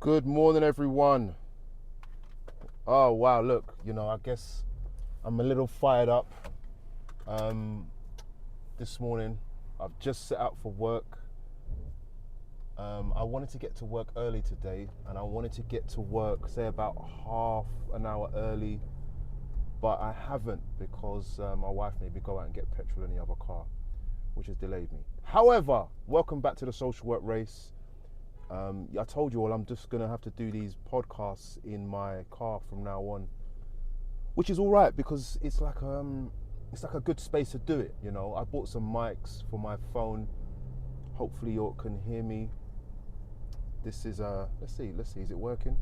Good morning, everyone. Oh, wow, look, I guess I'm a little fired up. This morning, I've just set out for work. I wanted to get to work early today, and I wanted to get to work, say, about half an hour early, but I haven't because my wife made me go out and get petrol in the other car, which has delayed me. However, welcome back to the social work race. I told you all I'm just gonna have to do these podcasts in my car from now on, which is all right because it's like a good space to do it. I bought some mics for my phone. Hopefully you all can hear me. This is let's see, is it working?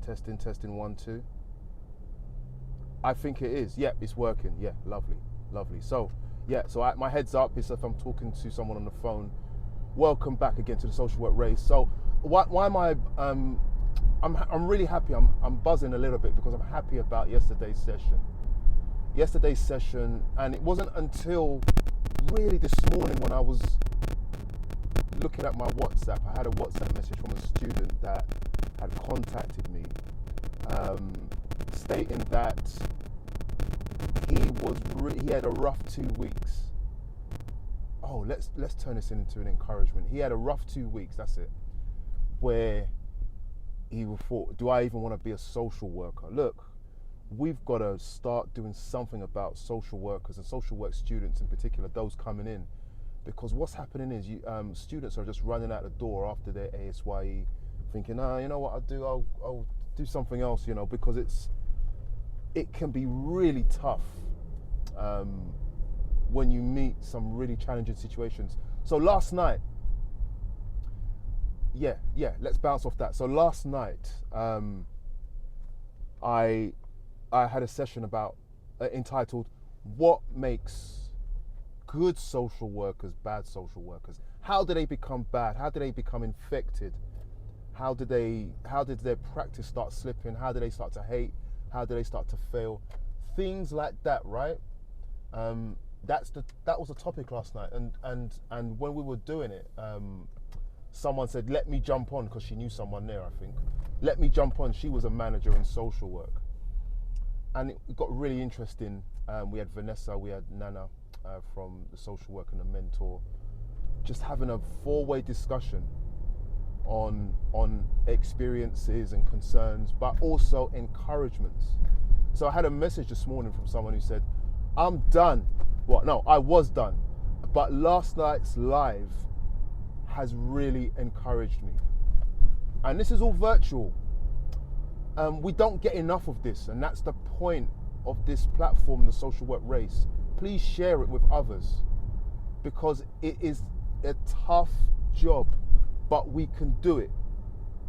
Testing 1 2. I think it is. Yeah, it's working. Yeah, lovely. So my heads up is if I'm talking to someone on the phone. Welcome back again to the social work race. So why am I I'm really happy. I'm buzzing a little bit because I'm happy about yesterday's session, and it wasn't until really this morning when I was looking at my WhatsApp. I had a WhatsApp message from a student that had contacted me, stating that he had a rough 2 weeks. Oh, let's turn this into an encouragement. He had a rough 2 weeks, that's it, where he thought, do I even want to be a social worker? Look, we've got to start doing something about social workers and social work students in particular, those coming in, because what's happening is students are just running out the door after their ASYE thinking, you know what I'll do something else, because it can be really tough when you meet some really challenging situations. So last night, let's bounce off that. So last night, I had a session about entitled "What Makes Good Social Workers Bad Social Workers?" How do they become bad? How do they become infected? How did their practice start slipping? How do they start to hate? How do they start to fail? Things like that, right? That was a topic last night, and when we were doing it, someone said, let me jump on, because she knew someone there, I think. Let me jump on. She was a manager in social work, and it got really interesting. We had Vanessa, we had Nana from the social work and the mentor, just having a 4-way discussion on experiences and concerns, but also encouragements. So I had a message this morning from someone who said, I'm done. Well, no, I was done. But last night's live has really encouraged me. And this is all virtual. We don't get enough of this, and that's the point of this platform, the social work race. Please share it with others, because it is a tough job, but we can do it,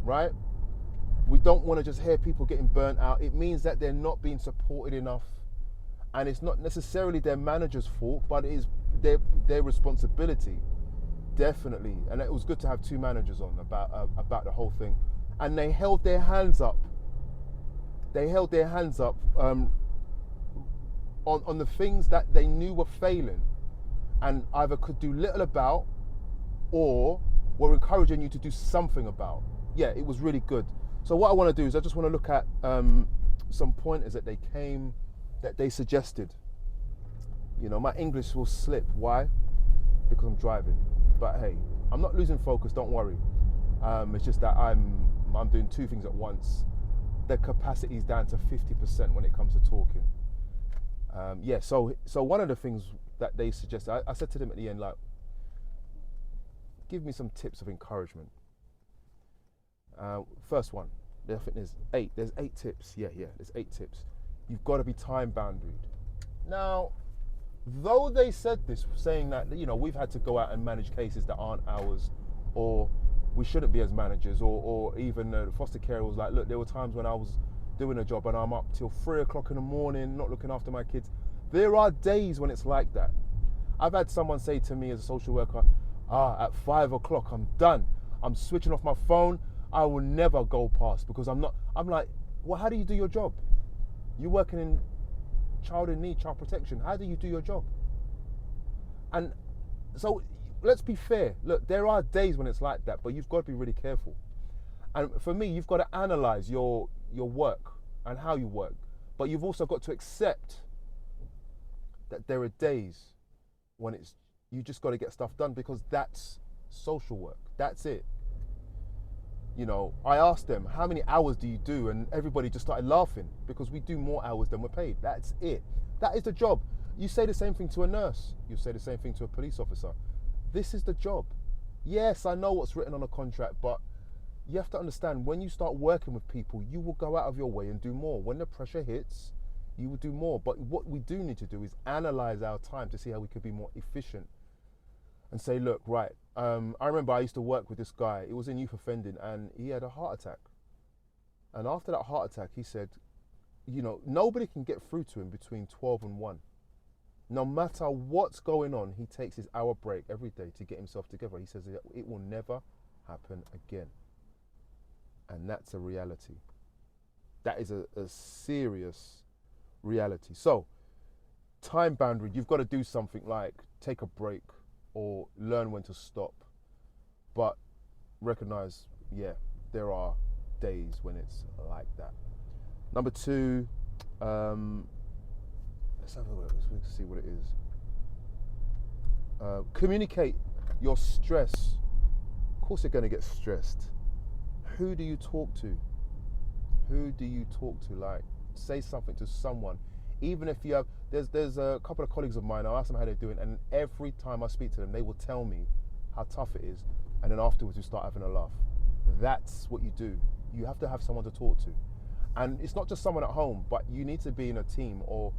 right? We don't want to just hear people getting burnt out. It means that they're not being supported enough. And it's not necessarily their manager's fault, but it is their responsibility, definitely. And it was good to have 2 managers on about the whole thing, and they held their hands up. They held their hands up on the things that they knew were failing, and either could do little about, or were encouraging you to do something about. Yeah, it was really good. So what I want to do is I just want to look at some pointers that they suggested. My English will slip. Why? Because I'm driving. But hey, I'm not losing focus, don't worry. It's just that I'm doing 2 things at once. The capacity is down to 50% when it comes to talking. So one of the things that they suggested, I said to them at the end, like, give me some tips of encouragement. First one, I think there's 8 tips. Yeah, there's 8 tips. You've got to be time boundaried. Now, though they said this, saying that, we've had to go out and manage cases that aren't ours, or we shouldn't be as managers, or even the foster care was like, look, there were times when I was doing a job and I'm up till 3 o'clock in the morning, not looking after my kids. There are days when it's like that. I've had someone say to me as a social worker, at 5 o'clock, I'm done. I'm switching off my phone. I will never go past, because I'm like, well, how do you do your job? You're working in child in need, child protection. How do you do your job? And so let's be fair. Look, there are days when it's like that, but you've got to be really careful. And for me, you've got to analyze your work and how you work, but you've also got to accept that there are days when it's you just got to get stuff done, because that's social work. That's it. You know, I asked them, how many hours do you do? And everybody just started laughing, because we do more hours than we're paid. That's it. That is the job. You say the same thing to a nurse. You say the same thing to a police officer. This is the job. Yes, I know what's written on a contract, but you have to understand, when you start working with people, you will go out of your way and do more. When the pressure hits, you will do more. But what we do need to do is analyze our time to see how we could be more efficient, and say, look, right, I remember I used to work with this guy. He was in youth offending, and he had a heart attack. And after that heart attack, he said, you know, nobody can get through to him between 12 and 1. No matter what's going on, he takes his hour break every day to get himself together. He says it will never happen again. And that's a reality. That is a serious reality. So, time boundary, you've got to do something like take a break or learn when to stop. But recognize, yeah, there are days when it's like that. Number 2, let's have a look. Let's see what it is. Communicate your stress. Of course you're going to get stressed. Who do you talk to? Who do you talk to? Like, say something to someone. Even if you have, there's a couple of colleagues of mine, I ask them how they're doing, and every time I speak to them, they will tell me how tough it is. And then afterwards you start having a laugh. That's what you do. You have to have someone to talk to. And it's not just someone at home, but you need to be in a team, or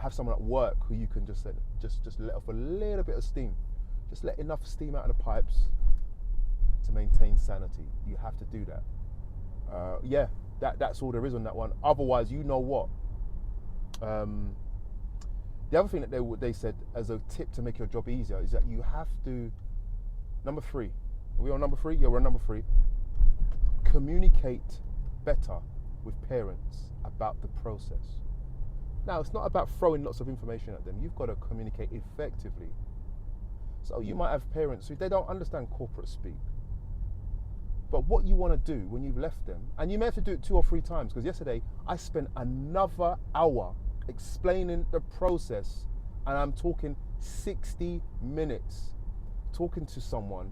have someone at work who you can just let off a little bit of steam. Just let enough steam out of the pipes to maintain sanity. You have to do that. Yeah, that's all there is on that one. Otherwise, you know what? The other thing that they said as a tip to make your job easier is that you have to, number 3. Are we on number 3? Yeah, we're on number 3. Communicate better with parents about the process. Now, it's not about throwing lots of information at them. You've got to communicate effectively. So you might have parents who they don't understand corporate speak. But what you want to do when you've left them, and you may have to do it 2 or 3 times, because yesterday I spent another hour explaining the process, and I'm talking 60 minutes talking to someone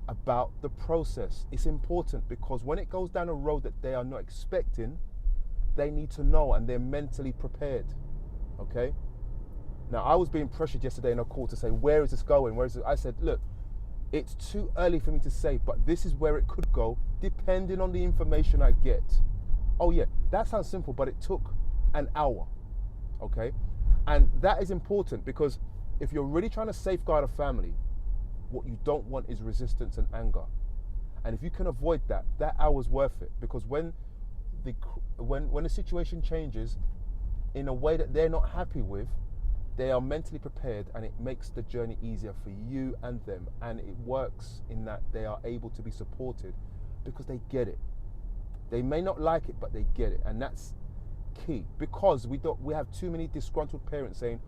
about the process. It's important, because when it goes down a road that they are not expecting, they need to know, and they're mentally prepared. Okay? Now, I was being pressured yesterday in a call to say, where is this going? Where is it? I said, look, it's too early for me to say, but this is where it could go, depending on the information I get. Oh yeah, that sounds simple, but it took an hour. Okay? And that is important, because if you're really trying to safeguard a family, what you don't want is resistance and anger. And if you can avoid that, that hour's worth it, because when the situation changes in a way that they're not happy with, they are mentally prepared, and it makes the journey easier for you and them. And it works in that they are able to be supported because they get it. They may not like it, but they get it. And that's key, because we have too many disgruntled parents saying,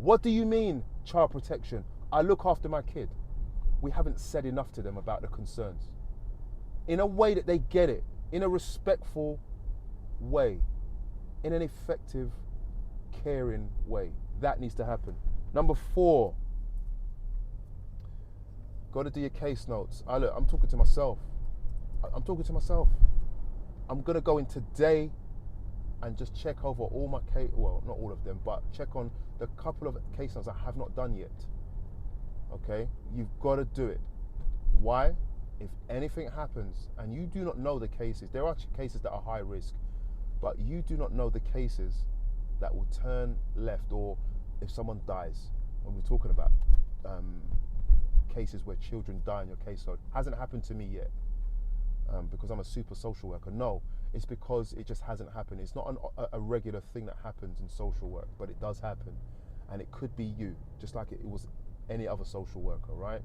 what do you mean child protection? I look after my kid. We haven't said enough to them about the concerns in a way that they get it, in a respectful way, in an effective, caring way. That needs to happen. Number 4, got to do your case notes. I'm talking to myself. I'm talking to myself. I'm going to go in today and just check over all my case, well, not all of them, but check on the couple of case notes I have not done yet. Okay? You've got to do it. Why? If anything happens and you do not know the cases, there are cases that are high risk, but you do not know the cases that will turn left, or if someone dies. When we're talking about cases where children die in your caseload, hasn't happened to me yet, because I'm a super social worker. No, it's because it just hasn't happened. It's not a regular thing that happens in social work, but it does happen, and it could be you, just like it was any other social worker, right?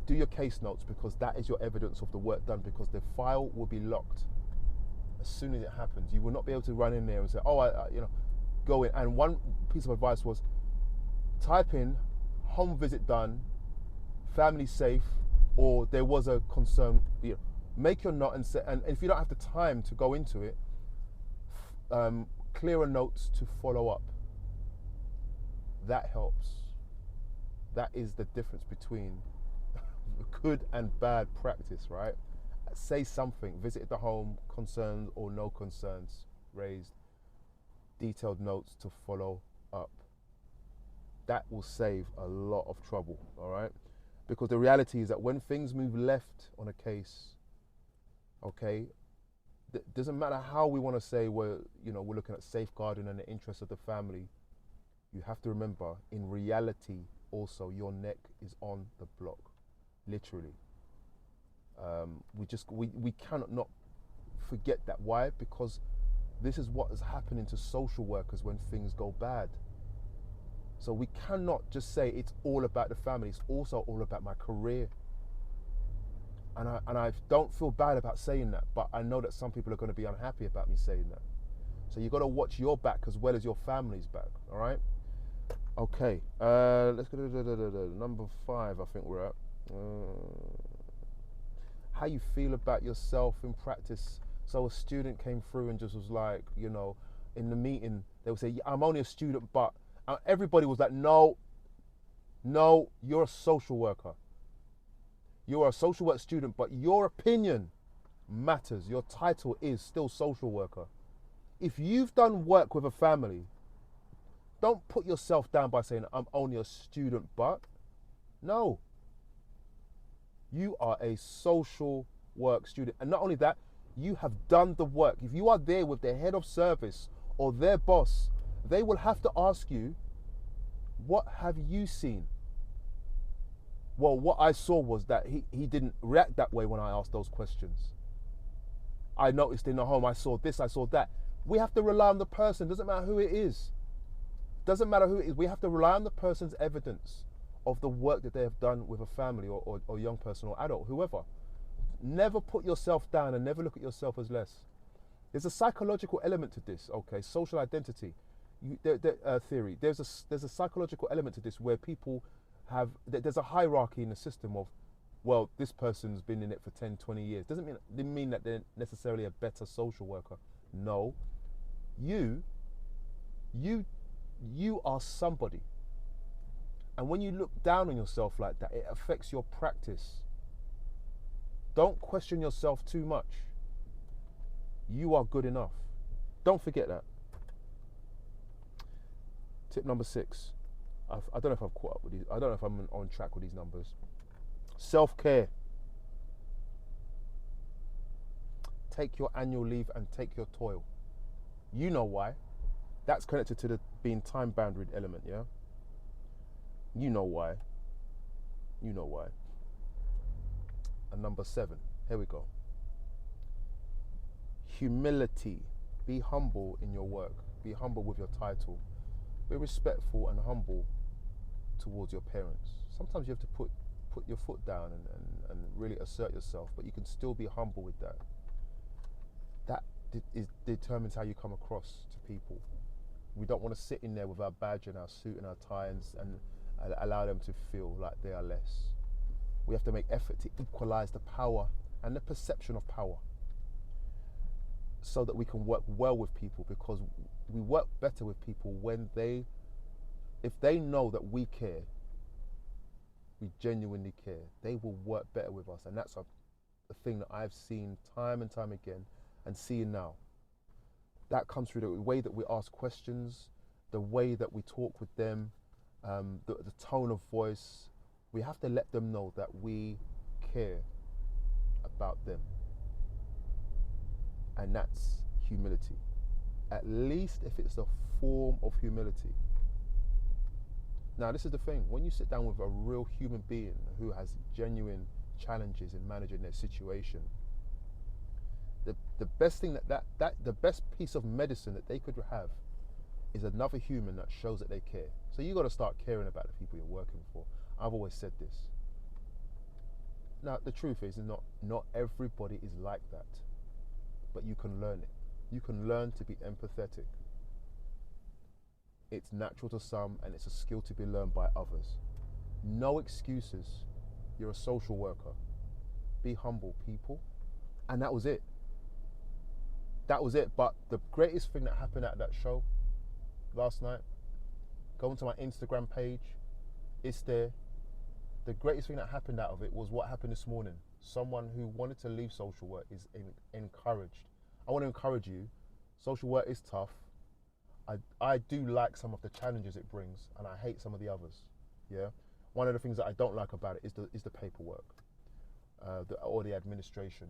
Do your case notes, because that is your evidence of the work done, because the file will be locked as soon as it happens. You will not be able to run in there and say, oh, go in. And one piece of advice was, type in home visit done, family safe, or there was a concern, make your note and say, and if you don't have the time to go into it, clearer notes to follow up. That helps. That is the difference between good and bad practice, right? Say something, visit the home, concerns or no concerns raised, detailed notes to follow up. That will save a lot of trouble, all right? Because the reality is that when things move left on a case, okay, doesn't matter how we want to say we're looking at safeguarding and the interests of the family, you have to remember, in reality, also, your neck is on the block, literally. We cannot not forget that. Why? Because this is what is happening to social workers when things go bad. So we cannot just say it's all about the family. It's also all about my career. And I don't feel bad about saying that, but I know that some people are going to be unhappy about me saying that. So you've got to watch your back as well as your family's back, all right? Okay, let's go to number 5, I think we're at. How you feel about yourself in practice. So a student came through and just was like, in the meeting, they would say, yeah, I'm only a student, but everybody was like, no, you're a social worker. You're a social work student, but your opinion matters. Your title is still social worker. If you've done work with a family, don't put yourself down by saying, I'm only a student, but no. You are a social work student. And not only that, you have done the work. If you are there with the head of service or their boss, they will have to ask you, what have you seen? Well, what I saw was that he didn't react that way when I asked those questions. I noticed in the home, I saw this, I saw that. We have to rely on the person. Doesn't matter who it is. Doesn't matter who it is. We have to rely on the person's evidence of the work that they have done with a family or young person or adult, whoever. Never put yourself down and never look at yourself as less. There's a psychological element to this, okay? Social identity theory. There's a psychological element to this where people there's a hierarchy in the system of, well, this person's been in it for 10, 20 years. Doesn't mean that they're necessarily a better social worker. No. You are somebody. And when you look down on yourself like that, it affects your practice. Don't question yourself too much. You are good enough. Don't forget that. Tip number 6. I don't know if I've caught up with these. I don't know if I'm on track with these numbers. Self-care. Take your annual leave and take your toil. You know why. That's connected to the being time-bounded element, yeah? You know why. You know why. And number 7. Here we go. Humility. Be humble in your work. Be humble with your title. Be respectful and humble towards your parents. Sometimes you have to put your foot down and really assert yourself, but you can still be humble with that. That determines how you come across to people. We don't want to sit in there with our badge and our suit and our tie and allow them to feel like they are less. We have to make effort to equalize the power and the perception of power so that we can work well with people, because we work better with people if they know that we care, we genuinely care, they will work better with us. And that's a thing that I've seen time and time again and seeing now. That comes through the way that we ask questions, the way that we talk with them, the tone of voice. We have to let them know that we care about them. And that's humility. At least if it's a form of humility. Now, this is the thing. When you sit down with a real human being who has genuine challenges in managing their situation, the best thing the best piece of medicine that they could have is another human that shows that they care. So you got to start caring about the people you're working for. I've always said this. Now, the truth is not everybody is like that, but you can learn it. You can learn to be empathetic. It's natural to some, and it's a skill to be learned by others. No excuses. You're a social worker. Be humble, people. And that was it. That was it. But the greatest thing that happened at that show last night, go onto my Instagram page, it's there. The greatest thing that happened out of it was what happened this morning. Someone who wanted to leave social work is encouraged. I want to encourage you. Social work is tough. I do like some of the challenges it brings, and I hate some of the others. Yeah. One of the things that I don't like about it is the paperwork, or the administration.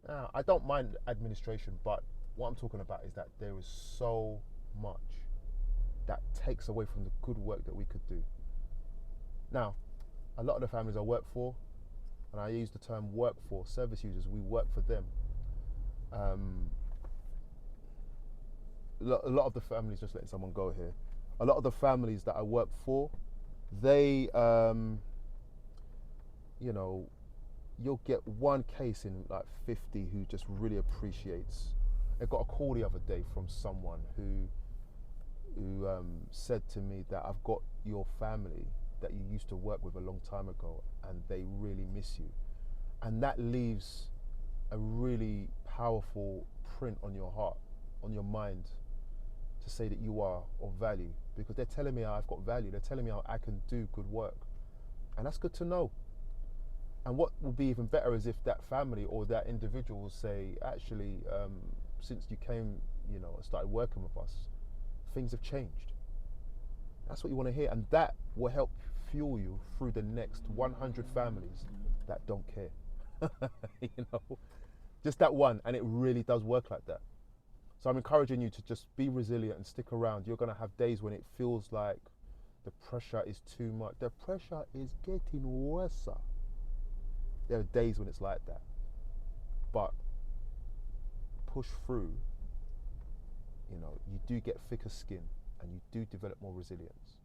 Now, I don't mind administration, but what I'm talking about is that there is so much that takes away from the good work that we could do. Now, a lot of the families I work for, and I use the term work for, service users, we work for them. A lot of the families, just letting someone go here, a lot of the families that I work for, they, you know, you'll get one case in like 50 who just really appreciates. I got a call the other day from someone who said to me that I've got your family that you used to work with a long time ago and they really miss you. And that leaves a really powerful print on your heart, on your mind, to say that you are of value, because they're telling me I've got value. They're telling me I can do good work, and that's good to know. And what will be even better is if that family or that individual will say, actually, since you came, and started working with us, things have changed. That's what you want to hear, and that will help fuel you through the next 100 families that don't care. Just that one, and it really does work like that. So I'm encouraging you to just be resilient and stick around. You're going to have days when it feels like the pressure is too much. The pressure is getting worse. There are days when it's like that. But push through. You do get thicker skin and you do develop more resilience.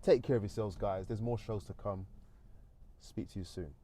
Take care of yourselves, guys. There's more shows to come. Speak to you soon.